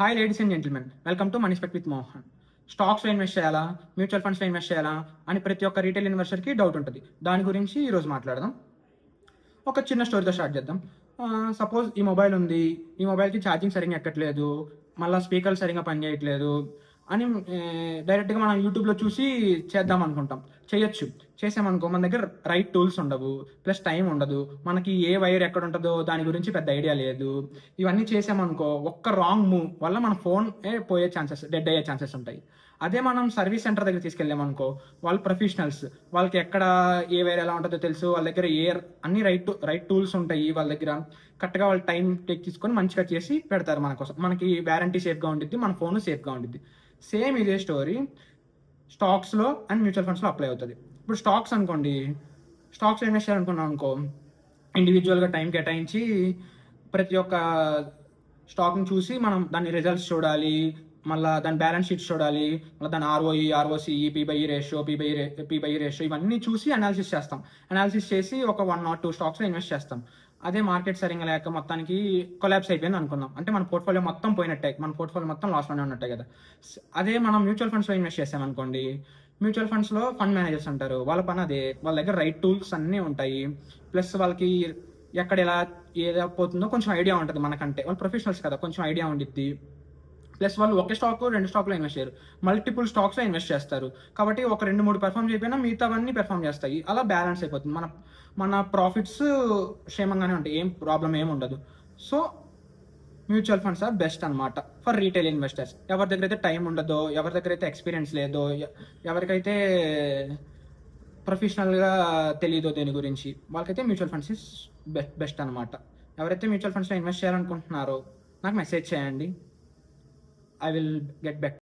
Hi ladies and gentlemen, welcome to money spect with Mohan. స్టాక్స్లో invest చేయాలా, mutual ఫండ్స్లో invest చేయాలా అని ప్రతి ఒక్క రీటైల్ ఇన్వెస్టర్కి డౌట్ ఉంటుంది. దాని గురించి ఈరోజు మాట్లాడదాం. ఒక చిన్న స్టోరీతో స్టార్ట్ చేద్దాం. సపోజ్ ఈ మొబైల్ ఉంది, ఈ మొబైల్కి ఛార్జింగ్ సరిగ్గా ఎక్కట్లేదు, మళ్ళీ స్పీకర్లు సరిగ్గా పనిచేయట్లేదు అని డైరెక్ట్గా మనం యూట్యూబ్లో చూసి చేద్దాం అనుకుంటాం. చేయొచ్చు. చేసామనుకో మన దగ్గర రైట్ టూల్స్ ఉండవు, ప్లస్ టైం ఉండదు, మనకి ఏ వైర్ ఎక్కడ ఉంటుందో దాని గురించి పెద్ద ఐడియా లేదు. ఇవన్నీ చేసామనుకో ఒక్క రాంగ్ మూవ్ వల్ల మన ఫోన్ పోయే ఛాన్సెస్, డెడ్ అయ్యే ఛాన్సెస్ ఉంటాయి. అదే మనం సర్వీస్ సెంటర్ దగ్గర తీసుకెళ్ళామనుకో, వాళ్ళు ప్రొఫెషనల్స్, వాళ్ళకి ఎక్కడ ఏ వైర్ ఎలా ఉంటుందో తెలుసు, వాళ్ళ దగ్గర అన్ని రైట్ టూల్స్ ఉంటాయి. వాళ్ళ దగ్గర కరెక్ట్గా వాళ్ళు టైం టేక్ తీసుకొని మంచిగా చేసి పెడతారు మన కోసం. మనకి వ్యారంటీ సేఫ్గా ఉండిద్ది, మన ఫోన్ సేఫ్గా ఉండిద్ది. సేమ్ ఇదే స్టోరీ స్టాక్స్లో అండ్ మ్యూచువల్ ఫండ్స్లో అప్లై అవుతుంది. ఇప్పుడు స్టాక్స్ అనుకోండి, స్టాక్స్లో ఇన్వెస్ట్ చేయాలనుకున్నాం అనుకో, ఇండివిజువల్గా టైం కేటాయించి ప్రతి ఒక్క స్టాక్ని చూసి మనం దాని రిజల్ట్స్ చూడాలి, మళ్ళీ దాని బ్యాలెన్స్ షీట్స్ చూడాలి, మళ్ళీ దాని ఆర్ఓఈ, ఆర్ఓసిఈ, పీబై రేషియో, పీబై రేషియో ఇవన్నీ చూసి అనాలిసిస్ చేస్తాం. అనాలిసిస్ చేసి ఒక 1 or 2 స్టాక్స్లో ఇన్వెస్ట్ చేస్తాం. అదే మార్కెట్ సరిగ్గా లేక మొత్తానికి కొలాప్స్ అయిపోయింది అనుకుందాం, అంటే మన పోర్ట్ఫోలియో మొత్తం పోయినట్టే, మన పోర్ట్ఫోలియో మొత్తం లాస్లోనే ఉన్నట్టే కదా. అదే మనం మ్యూచువల్ ఫండ్స్లో ఇన్వెస్ట్ చేసామనుకోండి, మ్యూచువల్ ఫండ్స్లో ఫండ్ మేనేజర్స్ అంటారు, వాళ్ళ పని అదే. వాళ్ళ దగ్గర రైట్ టూల్స్ అన్నీ ఉంటాయి, ప్లస్ వాళ్ళకి ఎక్కడ ఎలా ఏదో పోతుందో కొంచెం ఐడియా ఉంటుంది మనకంటే. వాళ్ళు ప్రొఫెషనల్స్ కదా, కొంచెం ఐడియా ఉండిద్ది. ప్లస్ వాళ్ళు ఒకే స్టాక్ 2 స్టాక్లో ఇన్వెస్ట్ చేయరు, మల్టిపుల్ స్టాక్స్లో ఇన్వెస్ట్ చేస్తారు. కాబట్టి ఒక 2-3 పెర్ఫామ్ చేయకపోయినా మిగతావన్నీ పెర్ఫామ్ చేస్తాయి. అలా బ్యాలెన్స్ అయిపోతుంది. మన ప్రాఫిట్స్ క్షేమంగానే ఉంటాయి, ఏం ప్రాబ్లం ఏమి ఉండదు. So mutual funds are best అనమాట ఫర్ రీటైల్ ఇన్వెస్టర్స్. ఎవరి దగ్గర అయితే టైం ఉండదో, ఎవరి దగ్గర అయితే ఎక్స్పీరియన్స్ లేదో, ఎవరికైతే ప్రొఫెషనల్గా తెలియదో దేని గురించి, వాళ్ళకైతే మ్యూచువల్ ఫండ్స్ ఇస్ బెస్ట్ అనమాట. ఎవరైతే మ్యూచువల్ ఫండ్స్లో ఇన్వెస్ట్ చేయాలనుకుంటున్నారో నాకు మెసేజ్ చేయండి. I will get back to you.